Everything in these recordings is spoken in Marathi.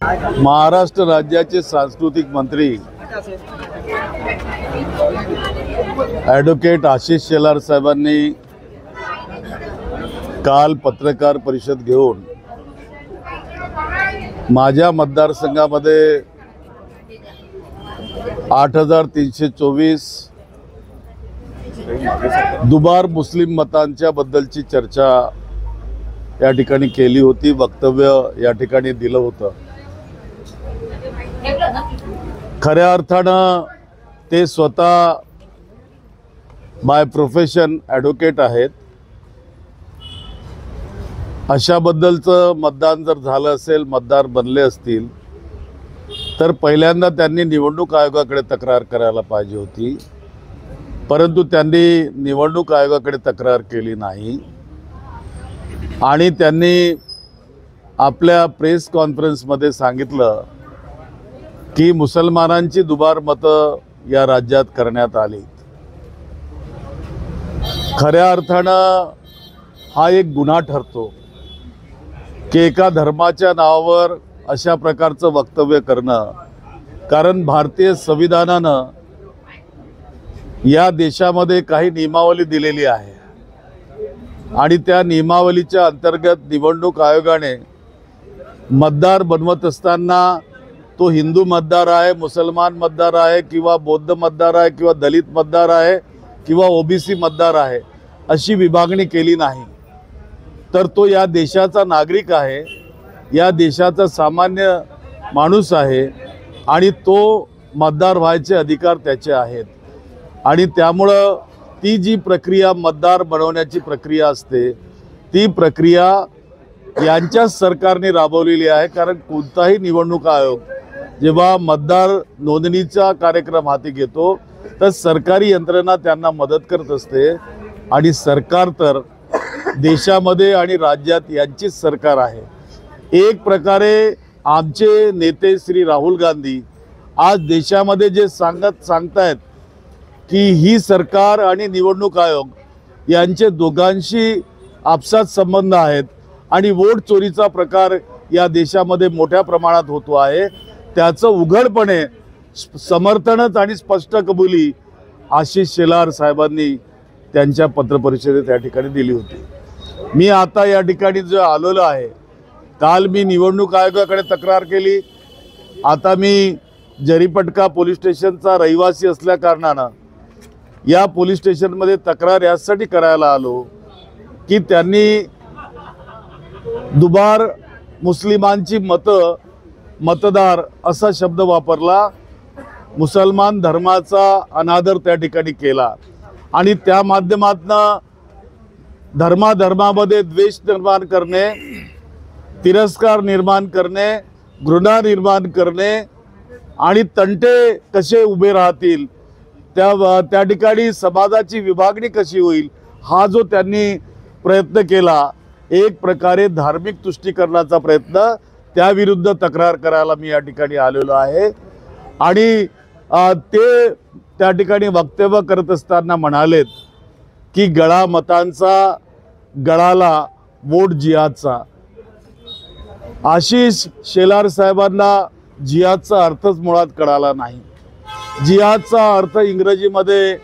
महाराष्ट्र राज्याचे सांस्कृतिक मंत्री ॲडव्होकेट आशिष शेलार साहेबांनी काल पत्रकार परिषद घेऊन माझ्या मतदारसंघामध्ये 8,324 दुबार मुस्लिम मतांच्या बद्दलची चर्चा या ठिकाणी केली होती, वक्तव्य या ठिकाणी दिलं होतं। खऱ्या अर्थानं ते स्वतः बाय प्रोफेशन ॲडव्होकेट आहेत। अशाबद्दलचं मतदान जर झालं असेल, मतदार बनले असतील, तर पहिल्यांदा त्यांनी निवडणूक आयोगाकडे तक्रार करायला पाहिजे होती, परंतु त्यांनी निवडणूक आयोगाकडे तक्रार केली नाही आणि त्यांनी आपल्या प्रेस कॉन्फरन्समध्ये सांगितलं की मुसलमानांची दुबार मतं या राज्यात करण्यात आली। खऱ्या अर्थानं हा एक गुन्हा ठरतो की एका धर्माच्या नावावर अशा प्रकारचं वक्तव्य करणं, कारण भारतीय संविधानानं या देशामध्ये काही नियमावली दिलेली आहे आणि त्या नियमावलीच्या अंतर्गत निवडणूक आयोगाने मतदार बनवत असताना तो हिंदू मतदार आहे, मुसलमान मतदार आहे किंवा बौद्ध मतदार आहे किंवा दलित मतदार आहे किंवा ओबीसी मतदार आहे अशी विभागणी केली नाही, तर तो या देशाचा नागरिक आहे, या देशाचा सामान्य माणूस आहे आणि तो मतदार व्हायचे अधिकार त्याचे आहेत। आणि त्यामुळं ती जी प्रक्रिया मतदार बनवण्याची प्रक्रिया असते, ती प्रक्रिया यांच्याच सरकारने राबवलेली आहे। कारण कोणताही निवडणूक आयोग जेव्हा मतदार नोंदणीचा कार्यक्रम हाती घेतो तर सरकारी यंत्रणा त्यांना मदत करत असते आणि सरकार तर देशामध्ये आणि राज्यात यांचीच सरकार आहे। एक प्रकारे आमचे नेते श्री राहुल गांधी आज देशामध्ये जे सांगतायत की ही सरकार आणि निवडणूक आयोग यांचे दोघांशी आपसात संबंध आहेत आणि वोट चोरीचा प्रकार या देशामध्ये मोठ्या प्रमाणात होतो आहे, त्याचं उघडपणे समर्थनच आणि स्पष्ट कबुली आशिष शेलार साहेबांनी त्यांच्या पत्रपरिषदेत या ठिकाणी दिली होती। मी आता या ठिकाणी जो आलेलो आहे, काल मी निवडणूक आयोगाकडे तक्रार केली। आता मी जरीपटका पोलीस स्टेशनचा रहिवासी असल्या कारणानं या पोलीस स्टेशनमध्ये तक्रार यासाठी करायला आलो की त्यांनी दुबार मुस्लिमांची मतदार असा शब्द वापरला, मुसलमान धर्माचा अनादर त्या ठिकाणी केला आणि त्या माध्यमातून धर्मामध्ये द्वेष निर्माण करणे, तिरस्कार निर्माण करणे, घृणा निर्माण करणे आणि तंटे कसे उभे राहतील, त्या ठिकाणी समाजाची विभागणी कशी होईल, हा जो त्यांनी प्रयत्न केला, एक प्रकारे धार्मिक तुष्टीकरणाचा प्रयत्न, त्याविरुद्ध तक्रार करायला मी या ठिकाणी आलेलो आहे। आणि ते त्या ठिकाणी वक्तव्य करत असताना म्हणालेत की गळा मतांचा गळाला वोट जिहादचा। आशिष शेलार साहेबांना जिहादचा अर्थच मुळात कळाला नाही। जिहादचा अर्थ इंग्रजीमध्ये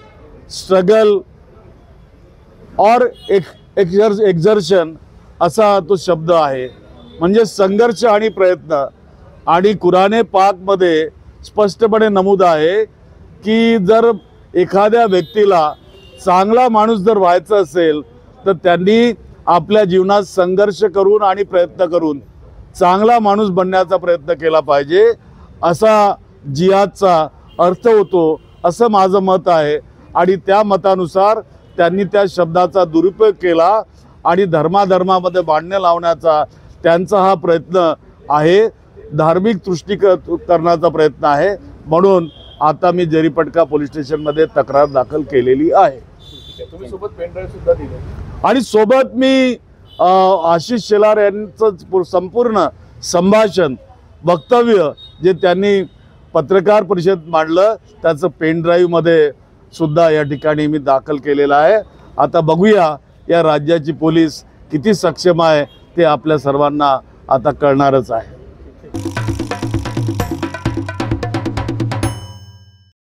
स्ट्रगल और एक्झर्शन असा तो शब्द आहे, म्हणजे संघर्ष आणि प्रयत्न। आणि कुराने पाकमध्ये स्पष्टपणे नमूद आहे की जर एखाद्या व्यक्तीला चांगला माणूस जर व्हायचं असेल तर त्यांनी आपल्या जीवनात संघर्ष करून आणि प्रयत्न करून चांगला माणूस बनण्याचा प्रयत्न केला पाहिजे, असा जिहादचा अर्थ होतो असं माझं मत आहे। आणि त्या मतानुसार त्यांनी त्या शब्दाचा दुरुपयोग केला आणि धर्मामध्ये भांडणे लावण्याचा त्यांचा हा प्रयत्न आहे, धार्मिक तुष्टीकरणाचा प्रयत्न आहे। म्हणून आता मी जरीपटका पोलीस स्टेशनमध्ये तक्रार दाखल केलेली आहे। तुम्ही सोबत पेन ड्राईव्ह सुद्धा दिले आणि सोबत मी आशिष शेलार यांचं संपूर्ण संभाषण वक्तव्य जे त्यांनी पत्रकार परिषद मांडलं त्याचं पेन ड्राईव्हमध्ये सुद्धा या ठिकाणी मी दाखल केलेलं आहे। आता बघूया या राज्याची पोलीस किती सक्षम आहे ते आपल्या सर्वांना आता कळणारच आहे।